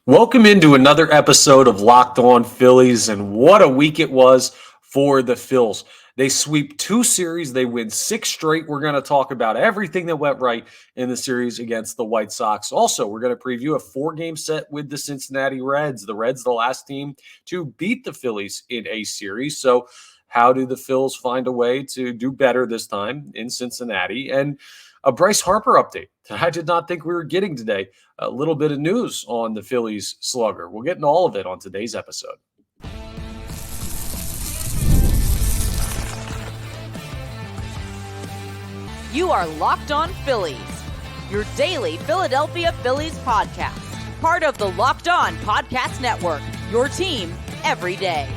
Welcome into another episode of Locked On Phillies, and what a week it was for the Phils. They sweep two series, they win six straight. We're going to talk about everything that went right in the series against the White Sox. Also, we're going to preview a four-game set with the Cincinnati Reds. The Reds, the last team to beat the Phillies in a series. So how do the Phils find a way to do better this time in Cincinnati? And a Bryce Harper update that I did not think we were getting today. A little bit of news on the Phillies slugger. We'll get into all of it on today's episode. You are Locked On Phillies, your daily Philadelphia Phillies podcast. Part of the Locked On Podcast Network, your team every day.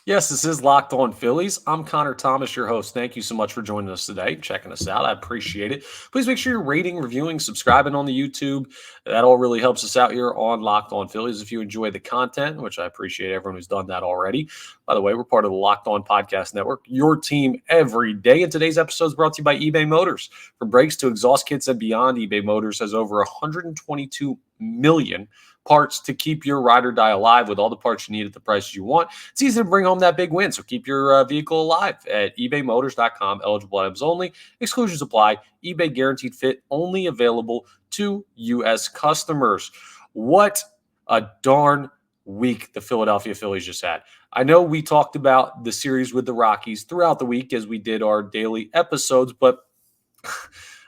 Yes, this is Locked On Phillies. I'm Connor Thomas, your host. Thank you so much for joining us today, checking us out. I appreciate it. Please make sure you're rating, reviewing, subscribing on the YouTube. That all really helps us out here on Locked On Phillies. If you enjoy the content, which I appreciate everyone who's done that already. By the way, we're part of the Locked On Podcast Network, your team every day. And today's episode is brought to you by eBay Motors. From brakes to exhaust kits and beyond, eBay Motors has over 122 million parts to keep your ride or die alive with all the parts you need at the prices you want. It's easy to bring home that big win, so keep your vehicle alive at ebaymotors.com. Eligible items only. Exclusions apply. eBay guaranteed fit only available to U.S. customers. What a darn week the Philadelphia Phillies just had. I know we talked about the series with the Rockies throughout the week as we did our daily episodes, but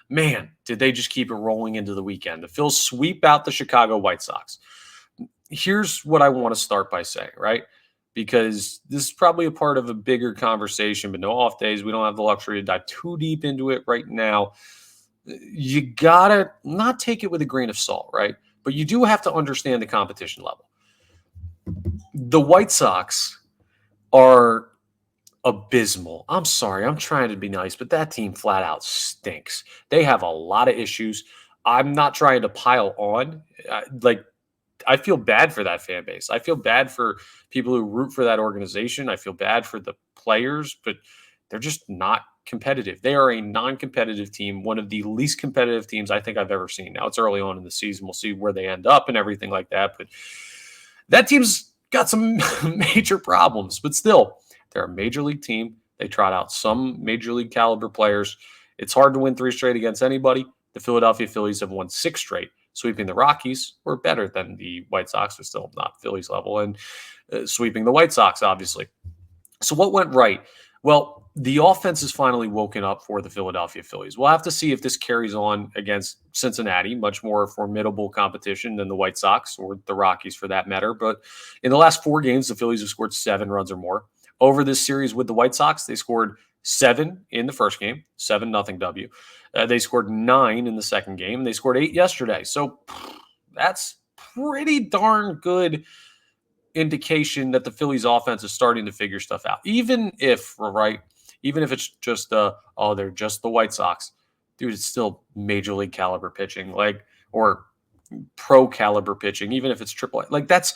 man, did they just keep it rolling into the weekend. The Phils sweep out the Chicago White Sox. Here's what I want to start by saying, right? Because this is probably a part of a bigger conversation, but no off days. We don't have the luxury to dive too deep into it right now. You got to not take it with a grain of salt, right? But you do have to understand the competition level. The White Sox are abysmal. I'm sorry. I'm trying to be nice, but that team flat out stinks. They have a lot of issues. I'm not trying to pile on. I feel bad for that fan base. I feel bad for people who root for that organization. I feel bad for the players, but they're just not competitive. They are a non-competitive team, one of the least competitive teams I think I've ever seen. Now, it's early on in the season. We'll see where they end up and everything like that, but that team's got some major problems, but still, they're a major league team. They trot out some major league caliber players. It's hard to win three straight against anybody. The Philadelphia Phillies have won six straight, sweeping the Rockies. We're better than the White Sox, but still not Phillies level, and sweeping the White Sox, obviously. So what went right? Well, the offense is finally woken up for the Philadelphia Phillies. We'll have to see if this carries on against Cincinnati, much more formidable competition than the White Sox or the Rockies for that matter. But in the last four games, the Phillies have scored 7 runs or more. Over this series with the White Sox, they scored 7 in the first game, 7-0 W. They scored 9 in the second game. They scored 8 yesterday. So that's pretty darn good indication that the Phillies offense is starting to figure stuff out. Even if it's just they're just the White Sox, dude, it's still major league caliber pitching, or pro caliber pitching, even if it's AAA.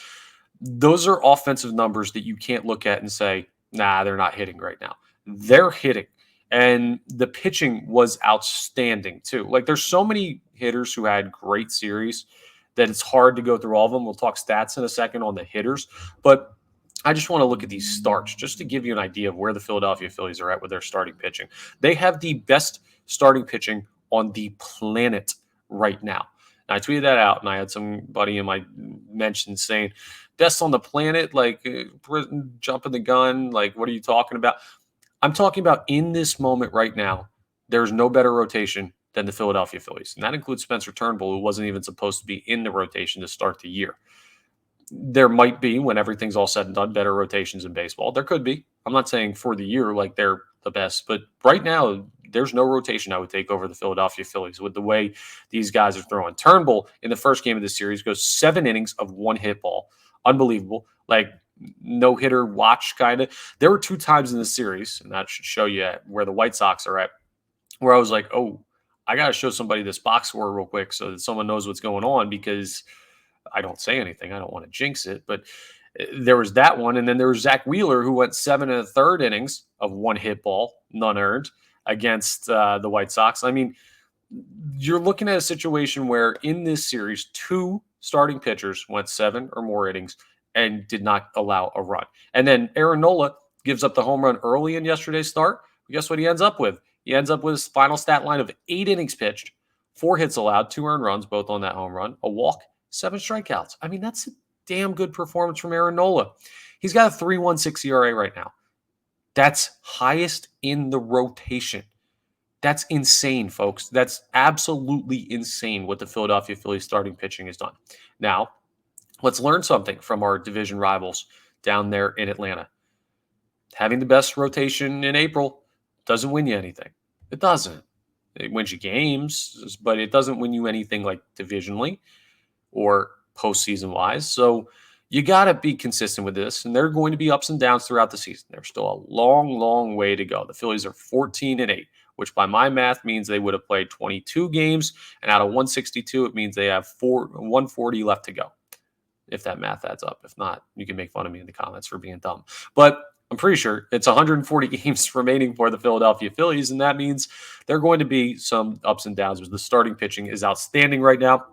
Those are offensive numbers that you can't look at and say, nah, they're not hitting right now. They're hitting. And the pitching was outstanding too. There's so many hitters who had great series that it's hard to go through all of them. We'll talk stats in a second on the hitters, but I just want to look at these starts just to give you an idea of where the Philadelphia Phillies are at with their starting pitching. They have the best starting pitching on the planet right now. And I tweeted that out, and I had somebody in my mentions saying, best on the planet, jumping the gun, what are you talking about? I'm talking about in this moment right now, there's no better rotation than the Philadelphia Phillies. And that includes Spencer Turnbull, who wasn't even supposed to be in the rotation to start the year. There might be, when everything's all said and done, better rotations in baseball. There could be. I'm not saying for the year they're the best, but right now, there's no rotation I would take over the Philadelphia Phillies with the way these guys are throwing. Turnbull, in the first game of the series, goes 7 innings of one hit ball. Unbelievable. No-hitter watch kind of. There were 2 times in the series, and that should show you where the White Sox are at, where I was like, oh, I got to show somebody this box score real quick so that someone knows what's going on, because I don't say anything. I don't want to jinx it, but there was that one. And then there was Zach Wheeler, who went 7 1/3 innings of one hit ball, none earned, against the White Sox. I mean, you're looking at a situation where in this series, 2 starting pitchers went 7 or more innings and did not allow a run. And then Aaron Nola gives up the home run early in yesterday's start. Guess what he ends up with? He ends up with his final stat line of 8 innings pitched, 4 hits allowed, 2 earned runs, both on that home run, a walk, 7 strikeouts. I mean, that's a damn good performance from Aaron Nola. He's got a 3.16 ERA right now. That's highest in the rotation. That's insane, folks. That's absolutely insane what the Philadelphia Phillies starting pitching has done. Now, let's learn something from our division rivals down there in Atlanta. Having the best rotation in April doesn't win you anything. It doesn't. It wins you games, but it doesn't win you anything like divisionally or postseason wise. So you got to be consistent with this, and there are going to be ups and downs throughout the season. There's still a long, long way to go. The Phillies are 14-8, which by my math means they would have played 22 games, and out of 162, it means they have 140 left to go, if that math adds up. If not, you can make fun of me in the comments for being dumb. But I'm pretty sure it's 140 games remaining for the Philadelphia Phillies, and that means there are going to be some ups and downs. The starting pitching is outstanding right now,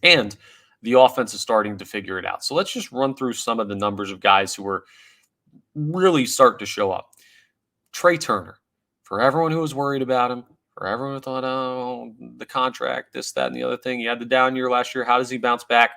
and the offense is starting to figure it out. So let's just run through some of the numbers of guys who are really starting to show up. Trey Turner, for everyone who was worried about him, for everyone who thought, oh, the contract, this, that, and the other thing. He had the down year last year. How does he bounce back?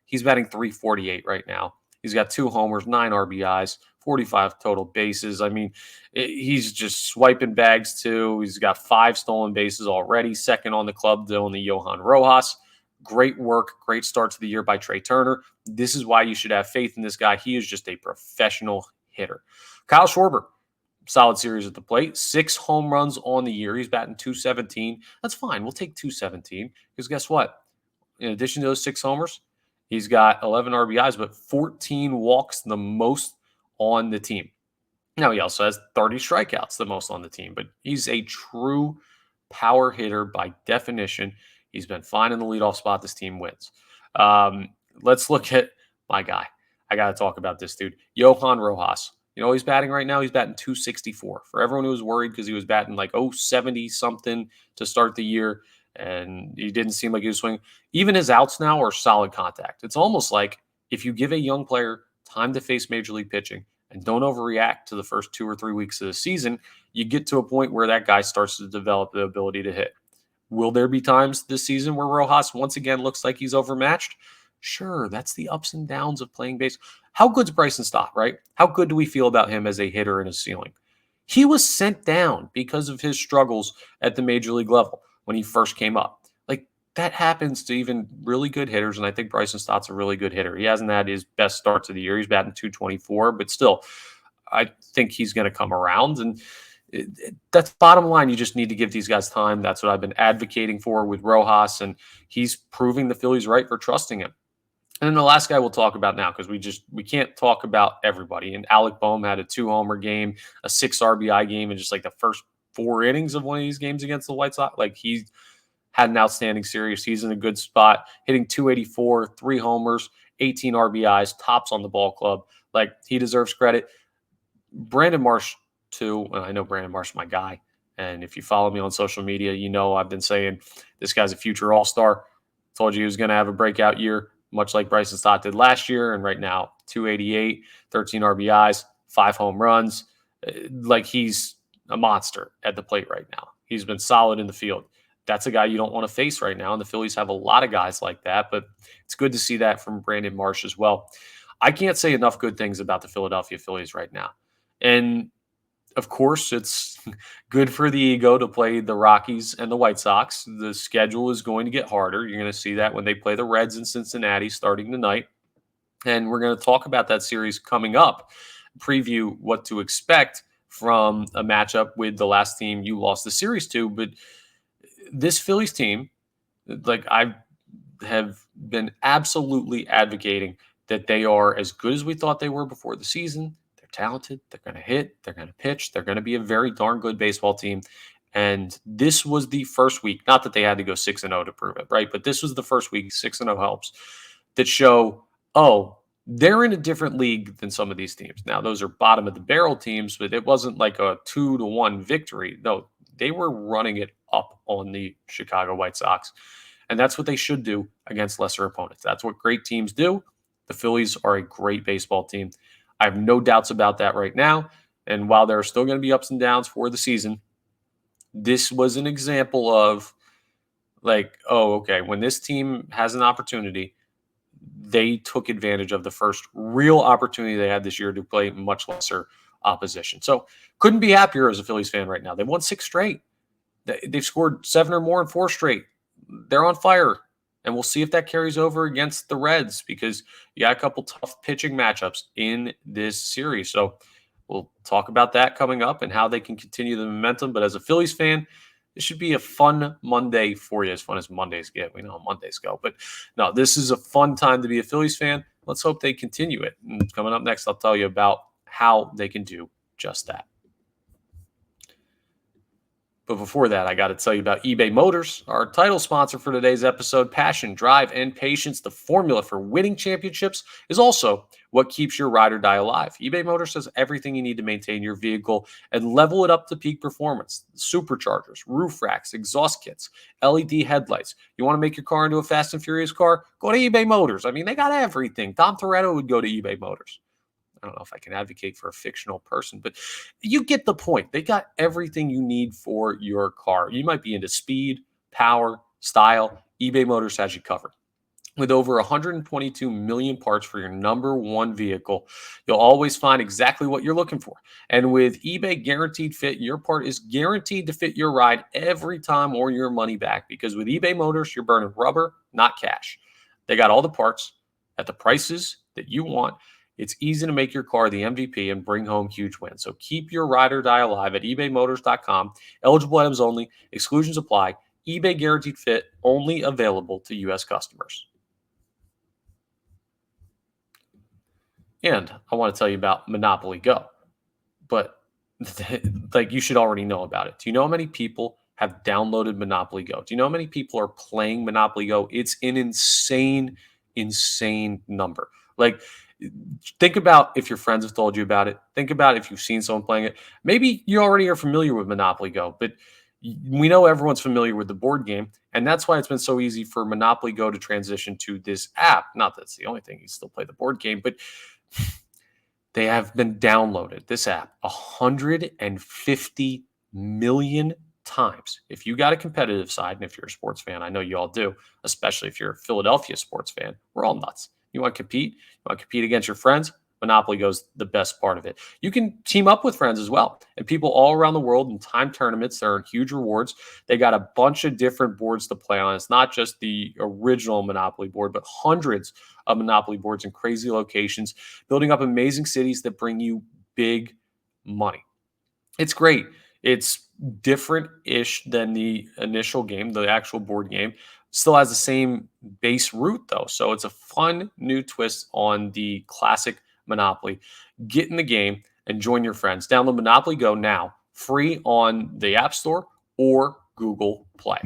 He's batting .348 right now. He's got 2 homers, 9 RBIs, 45 total bases. I mean, he's just swiping bags too. He's got 5 stolen bases already, second on the club to only Johan Rojas. Great work, great start to the year by Trey Turner. This is why you should have faith in this guy. He is just a professional hitter. Kyle Schwarber, solid series at the plate. 6 home runs on the year. He's batting .217. That's fine. We'll take .217 because guess what? In addition to those 6 homers, he's got 11 RBIs, but 14 walks, the most on the team. Now, he also has 30 strikeouts, the most on the team, but he's a true power hitter by definition. He's been fine in the leadoff spot. This team wins. Let's look at my guy. I got to talk about this dude, Johan Rojas. You know, he's batting right now. He's batting .264. For everyone who was worried because he was batting like 70 something to start the year, and he didn't seem like he was swinging. Even his outs now are solid contact. It's almost like if you give a young player time to face major league pitching and don't overreact to the first 2 or 3 weeks of the season, you get to a point where that guy starts to develop the ability to hit. Will there be times this season where Rojas once again looks like he's overmatched? Sure, that's the ups and downs of playing base. How good's Bryson Stott, right? How good do we feel about him as a hitter and a ceiling? He was sent down because of his struggles at the major league level when he first came up. Like, that happens to even really good hitters, and I think Bryson Stott's a really good hitter. He hasn't had his best start to the year. He's batting .224, but still, I think he's going to come around, and that's bottom line. You just need to give these guys time. That's what I've been advocating for with Rojas, and he's proving the Phillies right for trusting him. And then the last guy we'll talk about now, because we can't talk about everybody. And Alec Boehm had a 2-homer game, a 6 RBI game, and just like the first 4 innings of one of these games against the White Sox. Like, he had an outstanding series. He's in a good spot, hitting .284, 3 homers, 18 RBIs, tops on the ball club. Like, he deserves credit. Brandon Marsh, too. I know Brandon Marsh is my guy. And if you follow me on social media, you know I've been saying this guy's a future all-star. Told you he was going to have a breakout year, much like Bryson Stott did last year. And right now, .288, 13 RBIs, 5 home runs. Like, he's a monster at the plate right now. He's been solid in the field. That's a guy you don't want to face right now. And the Phillies have a lot of guys like that, but it's good to see that from Brandon Marsh as well. I can't say enough good things about the Philadelphia Phillies right now. And of course, it's good for the ego to play the Rockies and the White Sox. The schedule is going to get harder. You're going to see that when they play the Reds in Cincinnati starting tonight. And we're going to talk about that series coming up, preview what to expect from a matchup with the last team you lost the series to. But this Phillies team, like, I have been absolutely advocating that they are as good as we thought they were before the season. Talented, they're going to hit, they're going to pitch, they're going to be a very darn good baseball team. And this was the first week, not that they had to go 6-0 to prove it, right? But this was the first week, 6-0 helps, that show, oh, they're in a different league than some of these teams. Now, those are bottom of the barrel teams, but it wasn't like a 2-1 victory. No, they were running it up on the Chicago White Sox. And that's what they should do against lesser opponents. That's what great teams do. The Phillies are a great baseball team. I have no doubts about that right now. And while there are still going to be ups and downs for the season, this was an example of like, oh, okay, when this team has an opportunity, they took advantage of the first real opportunity they had this year to play much lesser opposition. So couldn't be happier as a Phillies fan right now. They won 6 straight. They've scored 7 or more in 4 straight. They're on fire. And we'll see if that carries over against the Reds because you got a couple tough pitching matchups in this series. So we'll talk about that coming up and how they can continue the momentum. But as a Phillies fan, this should be a fun Monday for you, as fun as Mondays get. We know how Mondays go. But no, this is a fun time to be a Phillies fan. Let's hope they continue it. And coming up next, I'll tell you about how they can do just that. But before that, I got to tell you about eBay Motors, our title sponsor for today's episode. Passion, drive, and patience, the formula for winning championships, is also what keeps your ride or die alive. eBay Motors has everything you need to maintain your vehicle and level it up to peak performance. Superchargers, roof racks, exhaust kits, LED headlights. You want to make your car into a Fast and Furious car? Go to eBay Motors. I mean, they got everything. Tom Toretto would go to eBay Motors. I don't know if I can advocate for a fictional person, but you get the point. They got everything you need for your car. You might be into speed, power, style. eBay Motors has you covered. With over 122 million parts for your number one vehicle, you'll always find exactly what you're looking for. And with eBay Guaranteed Fit, your part is guaranteed to fit your ride every time or your money back. Because with eBay Motors, you're burning rubber, not cash. They got all the parts at the prices that you want. It's easy to make your car the MVP and bring home huge wins. So keep your ride or die alive at ebaymotors.com. Eligible items only. Exclusions apply. eBay Guaranteed Fit only available to U.S. customers. And I want to tell you about Monopoly Go. But like you should already know about it. Do you know how many people have downloaded Monopoly Go? Do you know how many people are playing Monopoly Go? It's an insane number. Like, think about if your friends have told you about it. Think about if you've seen someone playing it. Maybe you already are familiar with Monopoly Go, but we know everyone's familiar with the board game, and that's why it's been so easy for Monopoly Go to transition to this app. Not that it's the only thing, you still play the board game, but they have been downloaded, this app, 150 million times. If you got a competitive side, and if you're a sports fan, I know you all do, especially if you're a Philadelphia sports fan, we're all nuts. You want to compete? You want to compete against your friends? Monopoly Go's the best part of it. You can team up with friends as well. And people all around the world in time tournaments, there are huge rewards. They got a bunch of different boards to play on. It's not just the original Monopoly board, but hundreds of Monopoly boards in crazy locations, building up amazing cities that bring you big money. It's great. It's different-ish than the initial game, the actual board game. Still has the same base root, though. So it's a fun new twist on the classic Monopoly. Get in the game and join your friends. Download Monopoly Go now, free on the App Store or Google Play.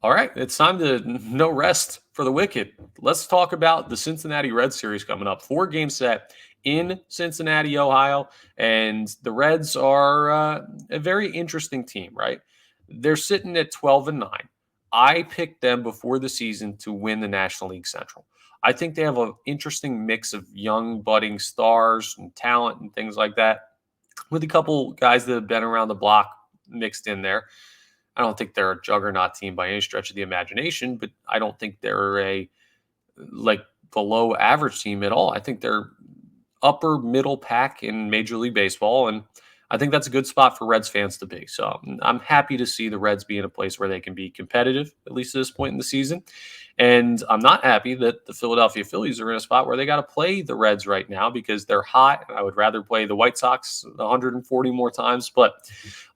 All right, it's time to no rest for the wicked. Let's talk about the Cincinnati Reds series coming up. 4-game set in Cincinnati, Ohio, and the Reds are a very interesting team, right? They're sitting at 12-9. I picked them before the season to win the National League Central. I think they have an interesting mix of young budding stars and talent and things like that, with a couple guys that have been around the block mixed in there. I don't think they're a juggernaut team by any stretch of the imagination, but I don't think they're a below average team at all. I think they're upper middle pack in Major League Baseball, and I think that's a good spot for Reds fans to be. So I'm happy to see the Reds be in a place where they can be competitive, at least at this point in the season. And I'm not happy that the Philadelphia Phillies are in a spot where they got to play the Reds right now because they're hot. I would rather play the White Sox 140 more times. But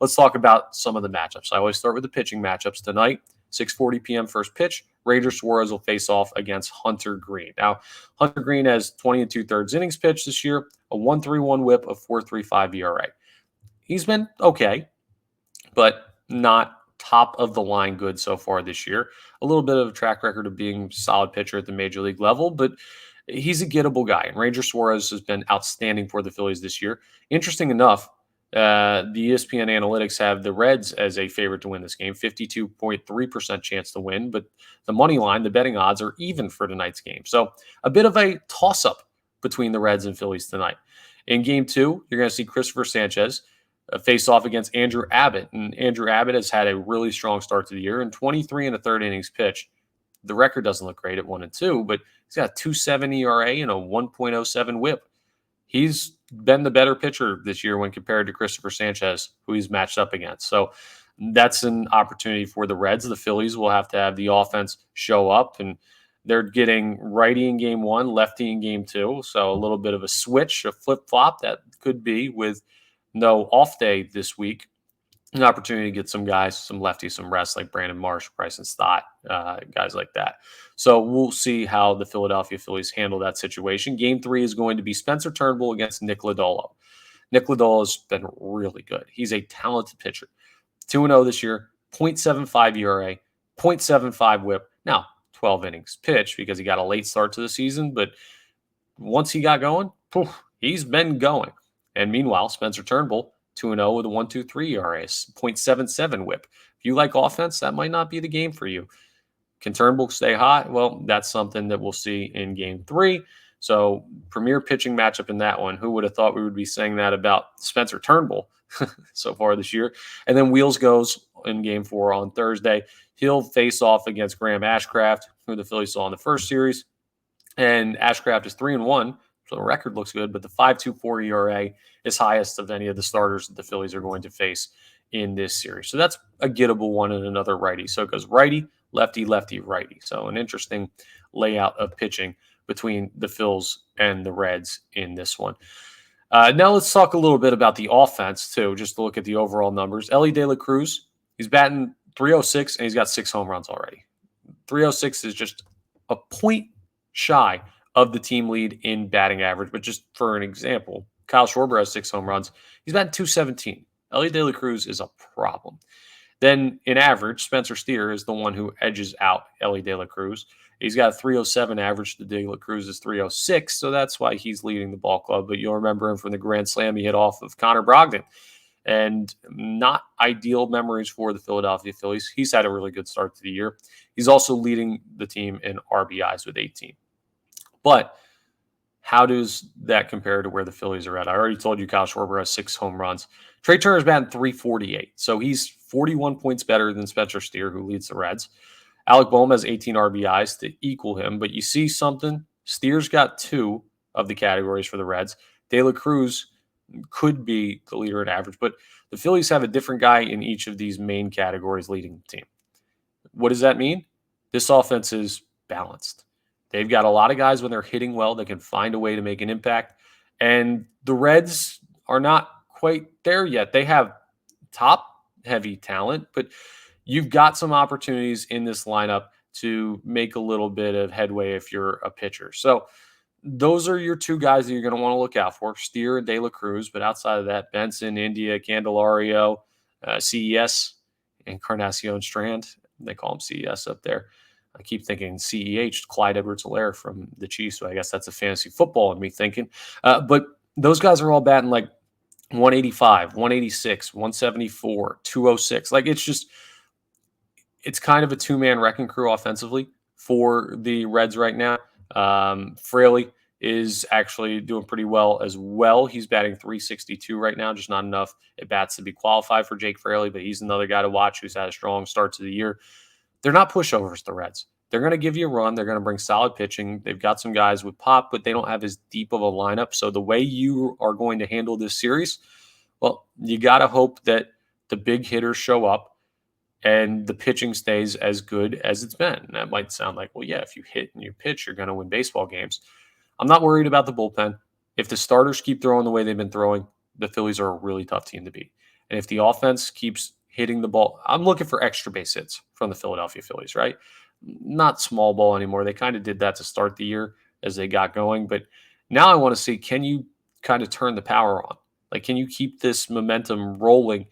let's talk about some of the matchups. I always start with the pitching matchups tonight. 6:40 p.m. first pitch. Ranger Suarez will face off against Hunter Green. Now, Hunter Green has 20 2/3 innings pitched this year, a 1.31 whip, a 4.35 ERA. He's been okay, but not top of the line good so far this year. A little bit of a track record of being a solid pitcher at the major league level, but he's a gettable guy. And Ranger Suarez has been outstanding for the Phillies this year. Interesting enough, The ESPN analytics have the Reds as a favorite to win this game, 52.3% chance to win, but the money line, the betting odds are even for tonight's game. So a bit of a toss-up between the Reds and Phillies tonight. In game 2, you're going to see Christopher Sanchez face off against Andrew Abbott. And Andrew Abbott has had a really strong start to the year in 23 and a third innings pitch. The record doesn't look great at 1-2, but he's got a 2.7 ERA and a 1.07 whip. He's been the better pitcher this year when compared to Christopher Sanchez, who he's matched up against. So that's an opportunity for the Reds. The Phillies will have to have the offense show up, and they're getting righty in game 1, lefty in game 2. So a little bit of a switch, a flip-flop that could be with no off day this week. An opportunity to get some guys, some lefties, some rest like Brandon Marsh, Bryson Stott, guys like that. So we'll see how the Philadelphia Phillies handle that situation. Game 3 is going to be Spencer Turnbull against Nick Lodolo. Nick Lodolo has been really good. He's a talented pitcher. 2-0 this year, 0.75 ERA, 0.75 whip. Now, 12 innings pitch because he got a late start to the season, but once he got going, he's been going. And meanwhile, Spencer Turnbull, 2-0 with a 1.23 ERA, 0.77 whip. If you like offense, that might not be the game for you. Can Turnbull stay hot? Well, that's something that we'll see in game 3. So premier pitching matchup in that one. Who would have thought we would be saying that about Spencer Turnbull so far this year? And then Wheels goes in game 4 on Thursday. He'll face off against Graham Ashcraft, who the Phillies saw in the first series. And Ashcraft is 3-1. So the record looks good, but the 5.24 ERA is highest of any of the starters that the Phillies are going to face in this series. So that's a gettable one and another righty. So it goes righty, lefty, lefty, righty. So an interesting layout of pitching between the Phils and the Reds in this one. Now let's talk a little bit about the offense too, just to look at the overall numbers. Elly De La Cruz, he's batting 306 and he's got 6 home runs already. 306 is just a point shy of the team lead in batting average. But just for an example, Kyle Schwarber has 6 home runs. He's batting 217. Elly De La Cruz is a problem. Then in average, Spencer Steer is the one who edges out Elly De La Cruz. He's got a 307 average. The De La Cruz is 306, so that's why he's leading the ball club. But you'll remember him from the grand slam he hit off of Connor Brogdon. And not ideal memories for the Philadelphia Phillies. He's had a really good start to the year. He's also leading the team in RBIs with 18. But how does that compare to where the Phillies are at? I already told you Kyle Schwarber has 6 home runs. Trey Turner's batting 348, so he's 41 points better than Spencer Steer, who leads the Reds. Alec Bohm has 18 RBIs to equal him, but you see something? Steer's got 2 of the categories for the Reds. De La Cruz could be the leader in average, but the Phillies have a different guy in each of these main categories leading the team. What does that mean? This offense is balanced. They've got a lot of guys when they're hitting well that can find a way to make an impact. And the Reds are not quite there yet. They have top-heavy talent, but you've got some opportunities in this lineup to make a little bit of headway if you're a pitcher. So those are your 2 guys that you're going to want to look out for, Steer and De La Cruz. But outside of that, Benson, India, Candelario, CES, Encarnacion Strand. They call him CES up there. I keep thinking CEH, Clyde Edwards-Helaire from the Chiefs, so I guess that's a fantasy football in me thinking. But those guys are all batting like 185, 186, 174, 206. Like it's kind of a 2-man wrecking crew offensively for the Reds right now. Fraley is actually doing pretty well as well. He's batting 362 right now, just not enough at bats to be qualified for Jake Fraley, but he's another guy to watch who's had a strong start to the year. They're not pushovers, the Reds. They're going to give you a run. They're going to bring solid pitching. They've got some guys with pop, but they don't have as deep of a lineup. So the way you are going to handle this series, well, you got to hope that the big hitters show up and the pitching stays as good as it's been. And that might sound like, well, yeah, if you hit and you pitch, you're going to win baseball games. I'm not worried about the bullpen. If the starters keep throwing the way they've been throwing, the Phillies are a really tough team to beat. And if the offense keeps hitting the ball, I'm looking for extra base hits from the Philadelphia Phillies, right? Not small ball anymore. They kind of did that to start the year as they got going. But now I want to see, can you kind of turn the power on? Like, can you keep this momentum rolling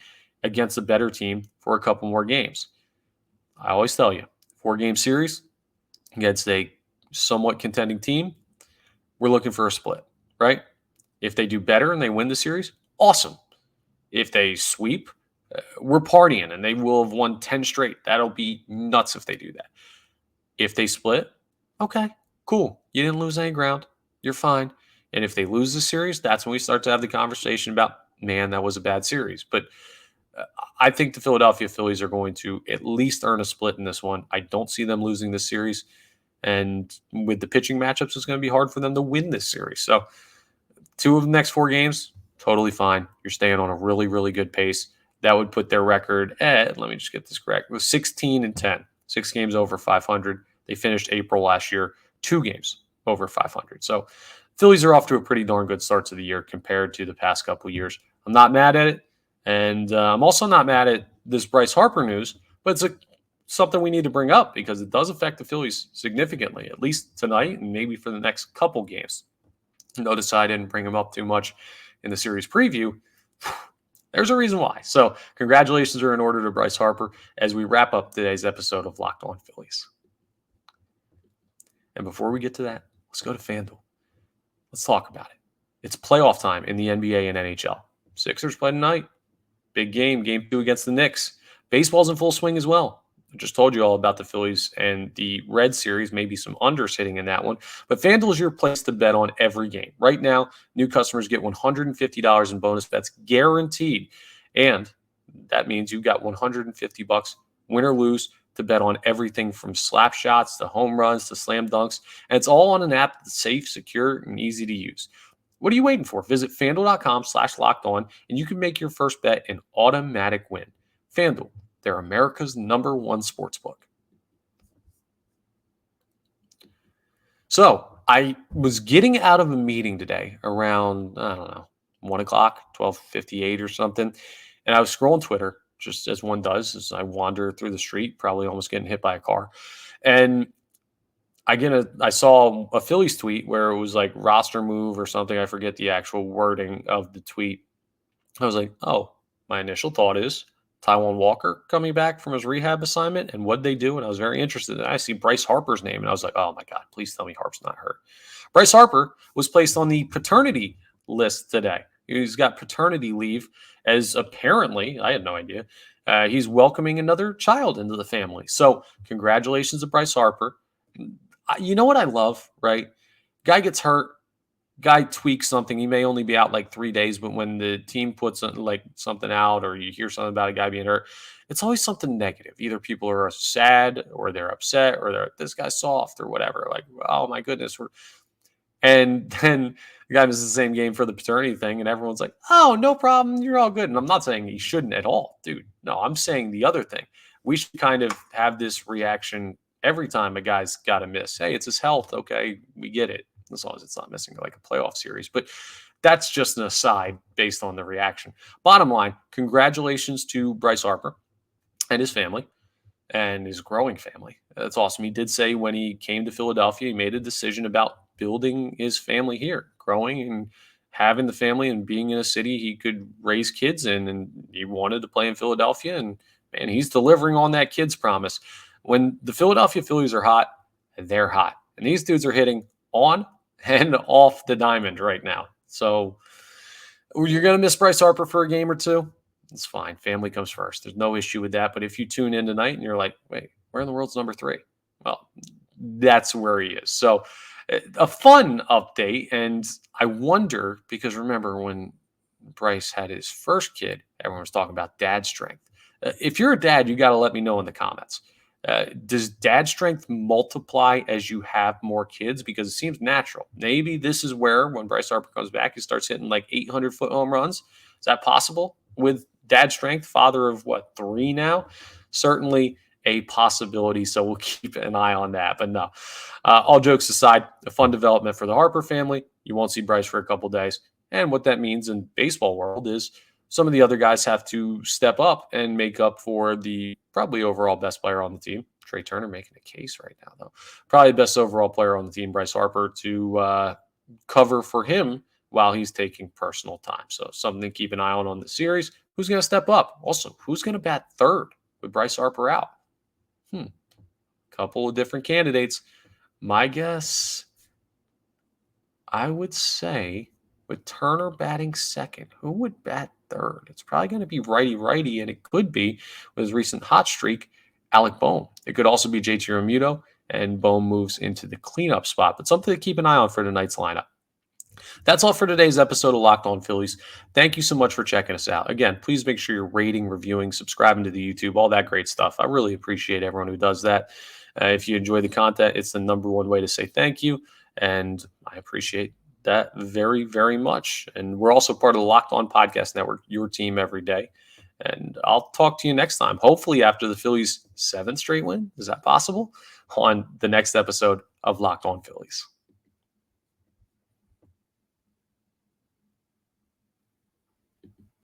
against a better team for a couple more games? I always tell you, 4-game series against a somewhat contending team, we're looking for a split, right? If they do better and they win the series, awesome. If they sweep, we're partying, and they will have won 10 straight. That'll be nuts if they do that. If they split, okay, cool. You didn't lose any ground. You're fine. And if they lose the series, that's when we start to have the conversation about, man, that was a bad series. But I think the Philadelphia Phillies are going to at least earn a split in this one. I don't see them losing this series. And with the pitching matchups, it's going to be hard for them to win this series. So 2 of the next 4 games, totally fine. You're staying on a really, really good pace. That would put their record at, let me just get this correct, it was 16-10, 6 games over 500. They finished April last year, 2 games over 500. So Phillies are off to a pretty darn good start to the year compared to the past couple of years. I'm not mad at it. And I'm also not mad at this Bryce Harper news, but it's something we need to bring up because it does affect the Phillies significantly, at least tonight and maybe for the next couple games. Notice I didn't bring him up too much in the series preview. There's a reason why. So congratulations are in order to Bryce Harper as we wrap up today's episode of Locked On Phillies. And before we get to that, let's go to FanDuel. Let's talk about it. It's playoff time in the NBA and NHL. Sixers play tonight. Big game, game 2 against the Knicks. Baseball's in full swing as well. I just told you all about the Phillies and the Red series, maybe some unders hitting in that one. But FanDuel is your place to bet on every game. Right now, new customers get $150 in bonus bets guaranteed. And that means you've got $150, win or lose, to bet on everything from slap shots to home runs to slam dunks. And it's all on an app that's safe, secure, and easy to use. What are you waiting for? Visit FanDuel.com/lockedon, and you can make your first bet an automatic win. FanDuel, they're America's #1 sportsbook. So I was getting out of a meeting today around, 1 o'clock, 12:58 or something. And I was scrolling Twitter, just as one does, as I wander through the street, probably almost getting hit by a car. And I saw a Phillies tweet where it was like roster move or something. I forget the actual wording of the tweet. I was like, oh, my initial thought is Taijuan Walker coming back from his rehab assignment, and what'd they do? And I was very interested. And I see Bryce Harper's name, and I was like, oh my God, please tell me Harp's not hurt. Bryce Harper was placed on the paternity list today. He's got paternity leave, as apparently, I had no idea, he's welcoming another child into the family. So congratulations to Bryce Harper. You know what I love, right? Guy gets hurt, guy tweaks something. He may only be out like 3 days, but when the team puts like something out or you hear something about a guy being hurt, it's always something negative. Either people are sad or they're upset or they're, this guy's soft or whatever. Like, oh my goodness. And then the guy misses the same game for the paternity thing, and everyone's like, oh, no problem. You're all good. And I'm not saying he shouldn't at all, dude. No, I'm saying the other thing. We should kind of have this reaction every time a guy's got to miss. Hey, it's his health. Okay, we get it. As long as it's not missing like a playoff series. But that's just an aside based on the reaction. Bottom line, congratulations to Bryce Harper and his family and his growing family. That's awesome. He did say when he came to Philadelphia, he made a decision about building his family here, growing and having the family and being in a city he could raise kids in. And he wanted to play in Philadelphia. And man, he's delivering on that kid's promise. When the Philadelphia Phillies are hot, they're hot. And these dudes are hitting on and off the diamond right now. So you're going to miss Bryce Harper for a game or two. It's fine. Family comes first. There's no issue with that. But if you tune in tonight and you're like, wait, where in the world's number 3? Well, that's where he is. So a fun update. And I wonder, because remember when Bryce had his first kid, everyone was talking about dad strength. If you're a dad, you got to let me know in the comments. Does dad strength multiply as you have more kids? Because it seems natural. Maybe this is where, when Bryce Harper comes back, he starts hitting like 800-foot home runs. Is that possible with dad strength? Father of 3 now? Certainly a possibility. So we'll keep an eye on that. But no, all jokes aside, a fun development for the Harper family. You won't see Bryce for a couple days. And what that means in baseball world is some of the other guys have to step up and make up for the probably overall best player on the team. Trey Turner making a case right now, though. Probably the best overall player on the team, Bryce Harper, to cover for him while he's taking personal time. So something to keep an eye on the series. Who's going to step up? Also, who's going to bat third with Bryce Harper out? Couple of different candidates. My guess, I would say, with Turner batting second, who would bat third. It's probably going to be righty, and it could be, with his recent hot streak, Alec Bohm. It could also be JT Realmuto, and Bohm moves into the cleanup spot. But something to keep an eye on for tonight's lineup. That's all for today's episode of Locked On Phillies. Thank you so much for checking us out. Again, please make sure you're rating, reviewing, subscribing to the YouTube, all that great stuff. I really appreciate everyone who does that. If you enjoy the content, it's the number one way to say thank you, and I appreciate that very, very much. And we're also part of the Locked On Podcast Network, your team every day. And I'll talk to you next time, hopefully after the Phillies' 7th straight win. Is that possible? On the next episode of Locked On Phillies.